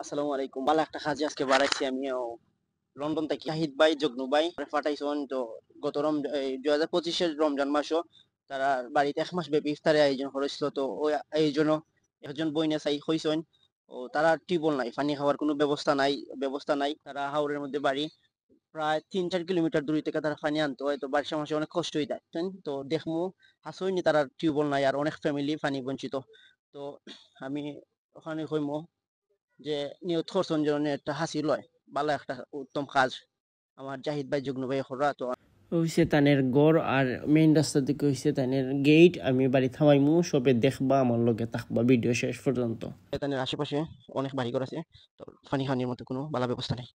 আসসালামু আলাইকুম। ভালো একটা কাজে আজকে বাড়াইছি আমিও লন্ডন থেকে শাহিদ ভাই জগনু ভাই পাঠাইছেন। তো গত 2025 রমজান মাসও তারা বাড়িতে 1 মাস ব্যাপী ইফতারের আয়োজন করেছিল। তো ওই আয়োজনও একজন বইনে চাই হইছেন। ও তারা টিউবওয়েল নাই, পানি খাওয়ার কোনো ব্যবস্থা নাই। তারা হাওরের মধ্যে বাড়ি, প্রায় 3-4 কিলোমিটার দূরে থেকে তারা পানি আনতে হয়। তো বারিশের মাসে অনেক কষ্ট হয়ে যায়। তো দেখমু হাসইনি তারা টিউবওয়েল নাই আর অনেক ফ্যামিলি পানি বঞ্চিত। তো আমি ওখানে কইমু যে নিয়ত করছেন যেন একটা হাসি লয়, ভালো একটা উত্তম কাজ আমার জাহিদ ভাই জুগনু ভাই করা। তো হইছে তানের গড় আর মেইন রাস্তা দিকে হইছে তানের গেট। আমি বাড়ি থামাইমু, সবে দেখবা আমার লগে থাকবা ভিডিও শেষ পর্যন্ত। তানের আশেপাশে অনেক বাড়িঘর আছে, তো পানি খানির মতো কোনো ভালো ব্যবস্থা নেই।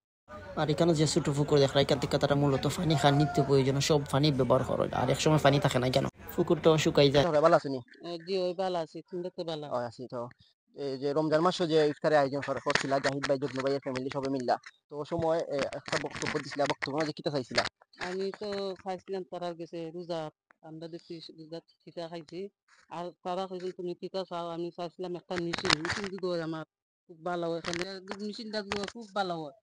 আর এখানে যে ছোট পুকুর দেখা এখান থেকে তারা মূলত পানি খান নিত্য প্রয়োজন সব পানি ব্যবহার করে। আর এক সময় পানি থাকে না কেন, পুকুরটাও শুকাই যায়। ভালো আছে নি? জি ওই ভালো আছে, তুমি তো ভালো আছি। তো এই যে রমজান মাসে যে ইফতারের আয়োজন করছিল জাহিদ ভাই জগনু ভাইয়ের ফ্যামিলি সবে মিল্লা, তো ও সময় একটা বক্তব্য দিছিলা, বক্তব্য যে কিতা চাইছিলা? আমি তো খাইছিলাম তারা গেছে রোজা, আমরা দেখছি রোজা টিকা খাইছি। আর তারা কইছে তুমি টিকা খাও, আমি চাইছিলাম একটা মেশিন দিতে হয় আমার, খুব ভালো হয় এখানে মেশিনটা দিলে খুব ভালো হয়।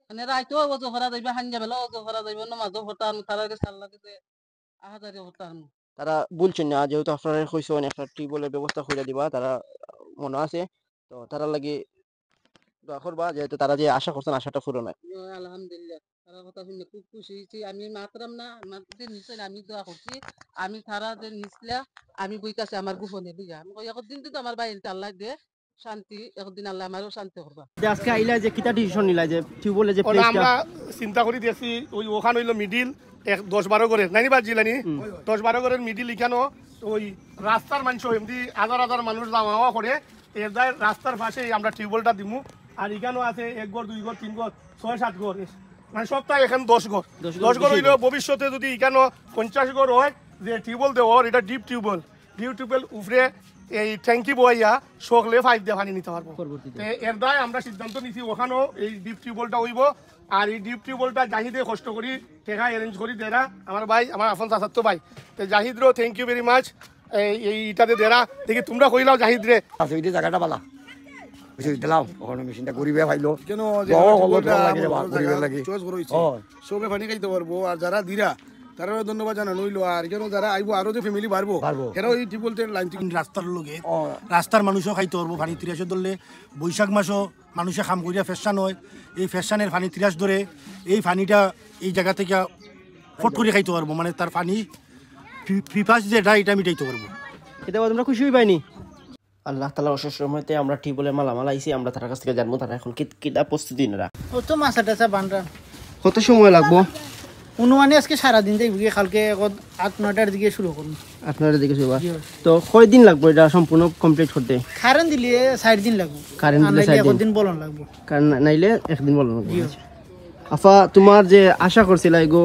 মানে রাইতেও অজু করা যাইবে, হাঞ্জা বেলা অজু করা যাইবে, নামাজও পড়তাম, তারা গেছে আল্লাহ গেছে আহাজারি করতাম। তারা বলছেন না যেহেতু আপনারা কইছেন একটা টিউবওয়েলের ব্যবস্থা করে দিবা, তারা মনে আছে। তো তারা লাগি দোয়া করবা যেহেতু তারা যে আশা করছেন আশাটা পূরণ হয়। আলহামদুলিল্লাহ, তারা কথা শুনে খুব খুশি হয়েছি। আমি মাত্রাম না আমাদের নিশ্চয় আমি দোয়া করছি। আমি তারা যে নিচলা আমি বইতাছি আমার গোপনে বুঝা, আমি কই একদিন তো আমার বাইরে আল্লাহ দে শান্তি, একদিন আল্লাহ আমারও শান্তি করবা। আজকে আইলা যে কিতা ডিসিশন নিলা যে টিউবওয়েলে যে প্লেসটা আমরা চিন্তা করি দেখছি ওই ওখানে হইলো মিডিল 10-12 ঘরের নাইনি বাজিলানি 10-12 ঘরের মিডিল এখানেও ওই রাস্তার মানুষ এমনি হাজার মানুষ যাওয়া করে এর দায় রাস্তার পাশে আমরা টিউবওয়েলটা দিমু। আর এখানেও আছে 1 ঘর 2 ঘর 3 ঘর 6-7 ঘর, মানে সপ্তাহে এখানে 10 ঘর হইলেও ভবিষ্যতে যদি এখানেও 50 ঘর হয় যে টিউবওয়েল দেওয়া এটা ডিপ টিউবওয়েল উপরে এই ট্যাঙ্কি বইয়া সকলে পাইপ দিয়ে পানি নিতে পারবো। এর দায় আমরা সিদ্ধান্ত নিছি ওখানেও এই ডিপ টিউবওয়েলটা হইব। আর এই ডিপ টিউবওয়েলটা জাহিদে কষ্ট করি টেকা অ্যারেঞ্জ করি দেরা আমার ভাই, আমার আফন চাচাত ভাই। তো জাহিদরও থ্যাংক ইউ ভেরি মাচ। এইটাতে দেরা দেখি তোমরা কইলাও জাহিদ রে এই জায়গাটা বালা দিলাম ওখানে মেশিনটা গরিবে ভাইলো কেন সবে পানি খাইতে পারবো। আর যারা দিরা তারাও ধন্যবাদ জানানো হইলো। আর কেন যারা আইবো আরো যে ফ্যামিলি বাড়বো এরাও এই টিউবওয়েল লাইন থেকে রাস্তার লগে রাস্তার মানুষও খাইতে পারবো পানি 30 ধরলে। বৈশাখ মাসও মানুষে খাম করিয়া ফেসান হয়, এই ফেসানের পানি 30 ধরে এই পানিটা এই জায়গা থেকে ফট করে খাইতে পারবো, মানে তার পানি ফিফাস যেটা এটা মিটাইতে পারবো। এটা তোমরা খুশি হইবাইনি? আল্লাহ তাআলার অশেষ রহমতে আমরা টিউবওয়েলের মালামাল আইছি, আমরা তার কাছ থেকে জানবো তারা এখন কিটা প্রস্তুতি নেরা। ও তো মাছা টাছা বানরা কত সময় লাগবো? অনুমানে আজকে সারাদিন যাইব, কালকে 8-9টার দিকে শুরু করুন। আপনারা দিকে শুরু। তো কয়দিন লাগবে এটা সম্পূর্ণ কমপ্লিট করতে? কারেন্ট দিলে 4 দিন লাগবে, কারেন্ট দিলে 4 দিন বলন লাগবে, কারণ নাইলে 1 দিন বলন লাগবে। আফা তোমার যে আশা করছিল এগো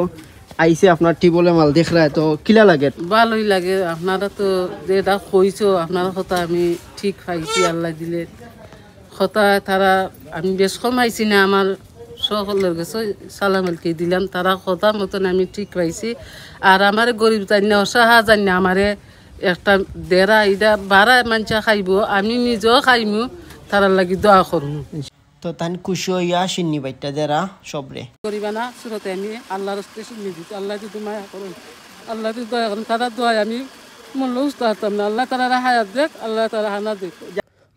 আইছে আপনার টিউবওয়েলের মাল দেখরা, তো কিলা লাগে? ভালোই লাগে। আপনারা তো যেটা কইছো আপনারা কথা আমি ঠিক পাইছি, আল্লাহ দিলে কথা তারা আমি বেশ কমাইছি না, আমার সকলের কাছে সালামালকে দিলাম, তারা কথা মতন আমি ঠিক পাইছি। আর আমার গরিব জানি না অসহায় জানি না আমারে একটা দেরা এটা বারা মানুষে খাইব, আমি নিজেও খাইমু, তারার লাগি দোয়া করবো। তো তান খুশি হইয়া সিন্নি বাইটা দেরা সবরে করিবা না শুরুতে আমি আল্লাহর রাস্তায় শুনি দিচ্ছি। আল্লাহ যদি মায়া করুন, আল্লাহ যদি দয়া করুন, তারা দোয়া আমি মূল্য উস্ত হতাম না। আল্লাহ তারা হায়াত দেখ, আল্লাহ তারা হানা দেখ।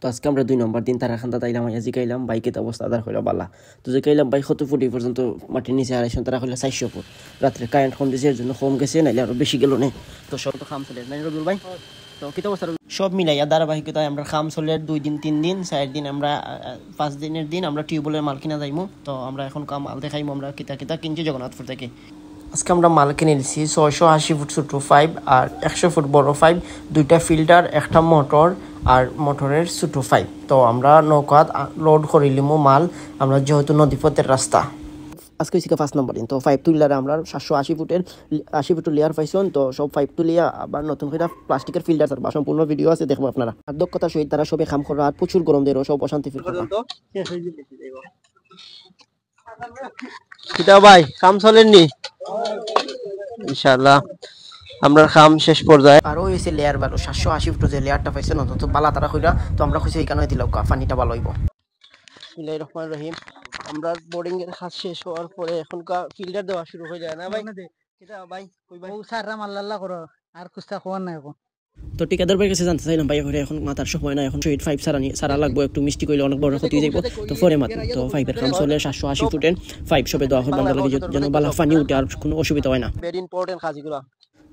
তো আজকে আমরা 2 নম্বর দিন তারা খান্তা তাইলাম আইয়া জিকাইলাম বাইকের অবস্থা আদার হইল বালা। তো জিকাইলাম বাইক 70 ফুট পর্যন্ত মাটির নিচে হারাইছেন, তারা হইলো 400 ফুট। রাত্রে কারেন্ট কম দিয়েছে, এর জন্য কম গেছে, নাইলে আরো বেশি গেল না। তো সব তো খাম চলে নাই রবিউল ভাই। তো কি অবস্থা সব মিলাইয়া ধারাবাহিকতায় আমরা খাম চলে 2 দিন 3 দিন 4 দিন আমরা 5 দিনের দিন আমরা টিউবওয়েলের মাল কিনা যাইমু। তো আমরা এখন কাম মাল দেখাইমু আমরা কিতা কিনছি জগন্নাথপুর থেকে। আজকে আমরা মাল কিনে নিছি 680 ফুট ছোট 5 আর 100 ফুট বড় 5, 2টা ফিল্টার, একটা মোটর আর মোটরের ছোট 5। তো আমরা নৌকাত লোড করিলিমু মাল, আমরা যেহেতু নদীপথের রাস্তা। আজকে হচ্ছে 5 নম্বর দিন। তো 5 তুলিয়ার আমরা 780 ফুটের 80 ফুট লেয়ার পাইছেন। তো সব 5 তুলিয়া আবার নতুন করে প্লাস্টিকের ফিল্টার বা সম্পূর্ণ ভিডিও আছে, দেখবো আপনারা। আর দক্ষতার সহিত তারা সবে কাম করা, আর প্রচুর গরম দেয়, সব অশান্তি ফিল করে। কিতা ভাই কাম চলেননি? ইনশাআল্লাহ আমরা কাম শেষ পর্যায়ে। আর ওই হইছে লেয়ার ভালো 780 ফুট যে লেয়ারটা পাইছেন অন্তত বালা তারা কইরা। তো আমরা কইছি এখানে দিলাও পানিটা ভালো হইব। বিসমিল্লাহির রহমানির রহিম। আমরা বোর্ডিং এর কাজ শেষ হওয়ার পরে এখনকার ফিল্টার দেওয়া শুরু হয়ে যায় না ভাই? কিটা ভাই কই ভাই? তো ঠিকাদার ভাইয়ের কাছে জানতে চাইলাম ভাই এখন মাথার সময় না, এখন শহীদ 5 সারা লাগবো, একটু মিষ্টি কইলে অনেক বড় ক্ষতি যাইব। তো পরে মাত্র তো 5 এর কাম চলে 780 ফুটের 5 সবে দেওয়া হবে বাংলা লাগে যেন বালা পানি উঠে আর কোনো অসুবিধা হয় না। ভেরি ইম্পর্টেন্ট কাজগুলো।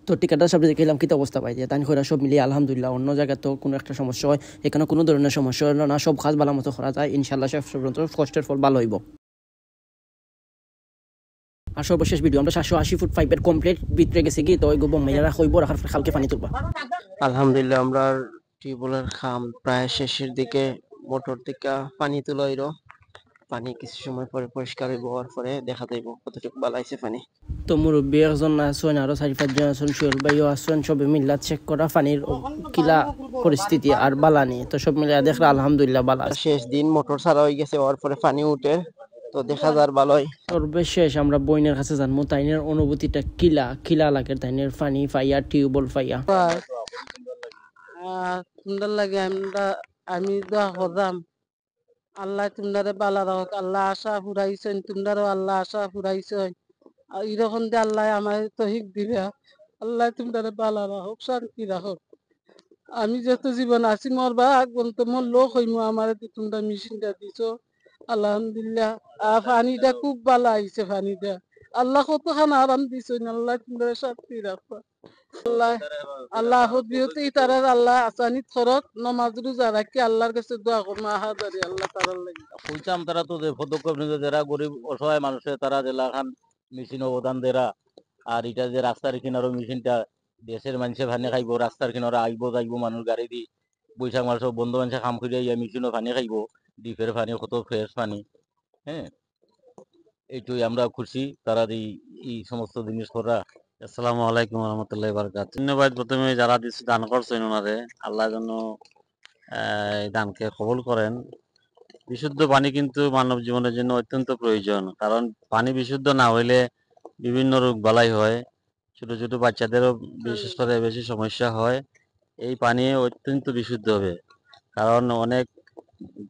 তো ঠিকাদার সাহেব দেখলাম কি অবস্থা পাই যে তাই করে সব মিলিয়ে আলহামদুলিল্লাহ। অন্য জায়গায় তো কোনো একটা সমস্যা হয়, এখানে কোনো ধরনের সমস্যা হলো না, সব কাজ ভালো মতো করা যায় ইনশাআল্লাহ। শেষ পর্যন্ত কষ্টের ফল ভালো হইব। আর সর্বশেষ ভিডিও আমরা 780 ফুট 5 এর কমপ্লিট ভিতরে গেছে কি, তো ওই গো মেয়েরা হইব রাখার খালকে পানি তুলবা। আলহামদুলিল্লাহ আমরা টিউবওয়েলের কাম প্রায় শেষের দিকে। মোটর থেকে পানি তোলা হইলো, পানি কিছু সময় পরে পরিষ্কার হওয়ার পরে দেখা যাইব কতটুকু বালাইছে পানি। তো মুরব্বী একজন আছেন, আরো 4-5 জন আছেন, শিওর ভাইও আছেন, সবে মিল্লা চেক করা পানির কিলা পরিস্থিতি আর বালানি। তো সব মিলিয়ে দেখলে আলহামদুলিল্লাহ বালা। শেষ দিন মোটর ছাড়া হয়ে গেছে, হওয়ার পরে পানি উঠে তো দেখা যার ভালোই। সর্বশেষ আমরা বইনের কাছে জানবো তাইনের অনুভূতিটা কিলা লাগে, তাইনের পানি পাইয়া টিউবওয়েল পাইয়া। সুন্দর লাগে। আমি দোয়া করলাম আল্লাহ তোমরা বালা রাখক, আল্লাহ আশা ফুরাইছেন, তোমরাও আল্লাহ আশা ফুরাইছেন। এরকম যে আল্লাহ আমার তহিক দিবে, আল্লাহ তোমরা বালা রাখক, শান্তি রাখক। আমি যত জীবন আছি মরবা পর্যন্ত মোর লোক হইমু, আমার তোমরা মেশিনটা দিছো আলহামদুলিল্লাহ। পানিটা খুব ভালো আইছে পানিটা। আল্লাহ কতখান আরাম দিছো, আল্লাহ তোমরা শান্তি রাখবা। আল্লাহ আল্লাহ হদিয়তে তারা আল্লাহ আসানিত খরচ নমাজ রোজা রাখি আল্লাহর কাছে দোয়া করমা হাজারি আল্লাহ তারার লাগি। বলছিলাম তারা তো যে পদক্ষেপ নিতে, যারা গরিব অসহায় মানুষের তারা জেলা খান মেশিন অবদান দেরা। আর এটা যে রাস্তার কিনারো মেশিনটা দেশের মানুষে ভানে খাইব, রাস্তার কিনারে আইব যাইব মানুষ গাড়ি দি, বৈশাখ মাস বন্ধু মানুষে কাম করিয়া ইয়া মেশিনও পানি খাইব, ডিপের পানি কত ফ্রেশ পানি। হ্যাঁ, এইটুই আমরা খুশি তারা এই সমস্ত জিনিস করা। আসসালামু আলাইকুম রহমতুল্লাহ বারকাত। ধন্যবাদ প্রথমে যারা দান করছেন ওনারে, আল্লাহ যেন এই দানকে কবুল করেন। বিশুদ্ধ পানি কিন্তু মানব জীবনের জন্য অত্যন্ত প্রয়োজন, কারণ পানি বিশুদ্ধ না হইলে বিভিন্ন রোগ বালাই হয়, ছোট ছোট বাচ্চাদেরও বিশেষ করে বেশি সমস্যা হয়। এই পানি অত্যন্ত বিশুদ্ধ হবে, কারণ অনেক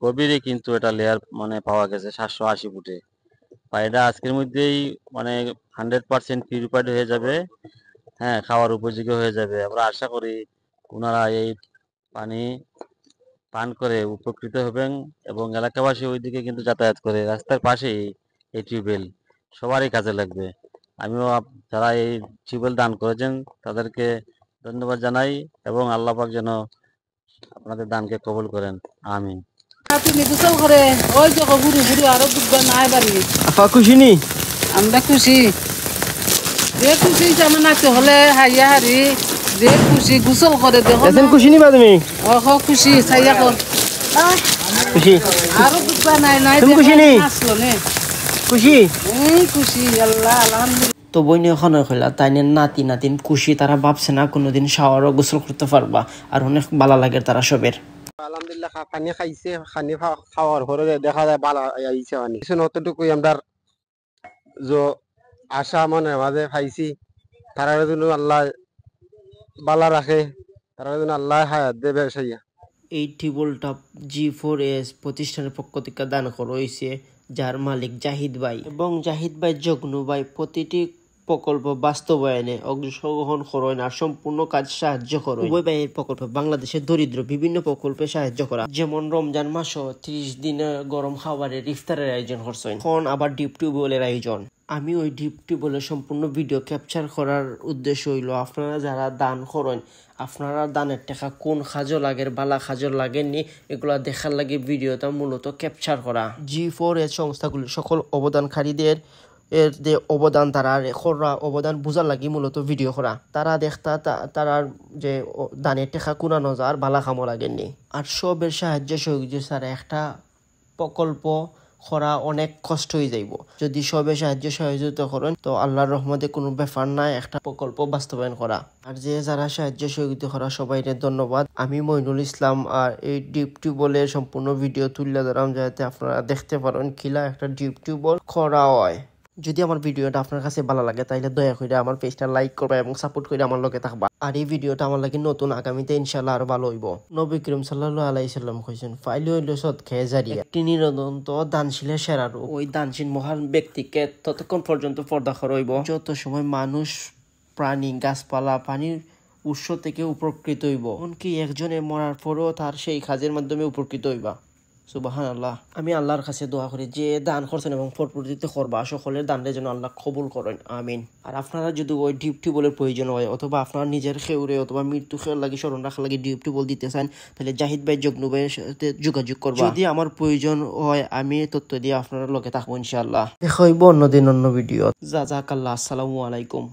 গভীরে কিন্তু এটা লেয়ার পাওয়া গেছে 780 ফুটে। পানিটা আজকের মধ্যেই 100% পিউরিফাইড হয়ে যাবে। হ্যাঁ, খাওয়ার উপযোগী হয়ে যাবে। আমরা আশা করি ওনারা এই পানি পান করে উপকৃত হবেন, এবং এলাকাবাসী ওইদিকে কিন্তু যাতায়াত করে রাস্তার পাশেই এই টিউবওয়েল সবারই কাজে লাগবে। আমিও যারা এই টিউবওয়েল দান করেছেন তাদেরকে ধন্যবাদ জানাই, এবং আল্লাহ পাক যেন আপনাদের দানকে কবুল করেন। আমিন। তুমি গোসল করে ওই যে ঘুরু ঘুরু আরো বুঝবা নাই বাড়ি। আপা খুশি নি? আমরা খুশি, যে খুশি যেমন আছে হলে হাইয়া হারি, যে খুশি গোসল করে দেখো। খুশি নিবা তুমি? খুশি চাইয়া কর খুশি আরো বুঝবা নাই নাই তুমি খুশি নি? আসলো নে খুশি খুশি আল্লাহ আলহামদুলিল্লাহ। তো বইনে এখন হইলা তাইনের নাতিন খুশি, তারা ভাবছে না কোনোদিন শাওয়ারও গোসল করতে পারবা, আর অনেক ভালো লাগে তারা সবের। আলহামদুলিল্লাহ পানি খাইছে, পানি খাওয়ার পরে দেখা যায় ভালো আইছে পানি। অতটুকুই আমরা যে আশা মনের মাঝে পাইছি, তারা জন্য আল্লাহ বালা রাখে, তারা জন্য আল্লাহ হায়াত দেবে। সাইয়া এই টিউবওয়েলটা G4S প্রতিষ্ঠানের পক্ষ থেকে দান করা হয়েছে, যার মালিক জাহিদ ভাই, এবং জাহিদ ভাই জগনু ভাই প্রতিটি প্রকল্প বাস্তবায়নে অংশগ্রহণ করেন আর সম্পূর্ণ কাজ সাহায্য করেন। উভয় ভাইয়ের প্রকল্প বাংলাদেশের দরিদ্র বিভিন্ন প্রকল্পে সাহায্য করা, যেমন রমজান মাসও 30 দিনের গরম খাবারের ইফতারের আয়োজন করছেন, এখন আবার ডিপ টিউবওয়েলের আয়োজন। আমি ওই ডিপ টিউবওয়েলের সম্পূর্ণ ভিডিও ক্যাপচার করার উদ্দেশ্য হইল আপনারা যারা দান করেন, আপনারা দানের টাকা কোন খাজো লাগের বালা খাজো লাগেননি এগুলা দেখার লাগে ভিডিওটা মূলত ক্যাপচার করা। G4S সংস্থাগুলির সকল অবদানকারীদের এর যে অবদান, তারা অবদান বোঝার লাগি মূলত ভিডিও করা। তারা দেখতা তারার যে দানের টেকা কুনানো যার বালা খামো লাগেননি। আর সবের সাহায্য সহযোগিতা ছাড়া একটা প্রকল্প করা অনেক কষ্ট হয়ে যাইব। যদি সবে সাহায্য সহযোগিতা করেন তো আল্লাহর রহমতে কোনো ব্যাপার নাই একটা প্রকল্প বাস্তবায়ন করা। আর যে যারা সাহায্য সহযোগিতা করা সবাইকে ধন্যবাদ। আমি মইনুল ইসলাম, আর এই ডিপ টিউবওয়েলের সম্পূর্ণ ভিডিও তুলে ধরাম যাতে আপনারা দেখতে পারেন কিলা একটা ডিপ টিউবওয়েল করা হয়। যদি আমার ভিডিওটা আপনার কাছে ভালো লাগে তাহলে দয়া করে আমার পেজটা লাইক করবা এবং সাপোর্ট করে আমার লগে থাকবা। আর এই ভিডিওটা আমার লাগে নতুন, আগামীতে ইনশাআল্লাহ আরো ভালো হইব। নবী করিম সাল্লাল্লাহু আলাইহি সাল্লাম কইছেন ফাইল হইল সদকা জারিয়া, একটি নিরন্তর দানশীলের সেরা রূপ। ওই দানশীল মহান ব্যক্তিকে ততক্ষণ পর্যন্ত পর্দা করইব যত সময় মানুষ, প্রাণী, গাছপালা পানির উৎস থেকে উপকৃত হইব, এমনকি একজনের মরার পরেও তার সেই কাজের মাধ্যমে উপকৃত হইবা। সুবহানাল্লাহ। আমি আল্লাহর কাছে দোয়া করি যে দান করছেন এবং পরবর্তীতে করবা সকলের দানটা যেন আল্লাহ কবুল করেন, আমিন। আর আপনারা যদি ওই ডিপ টিউবওয়েলের প্রয়োজন হয় অথবা আপনার নিজের খেউরে অথবা মৃত্যু খেয়াল লাগে স্মরণ রাখার লাগে ডিপ টিউবওয়েল দিতে চান তাহলে জাহিদ ভাই জগনু ভাইয়ের সাথে যোগাযোগ করবা। যদি আমার প্রয়োজন হয় আমি তথ্য দিয়ে আপনার লগে থাকবো ইনশাআল্লাহ। দেখা হইব অন্যদিন অন্য ভিডিও। জাযাকাল্লাহ। আসসালামু আলাইকুম।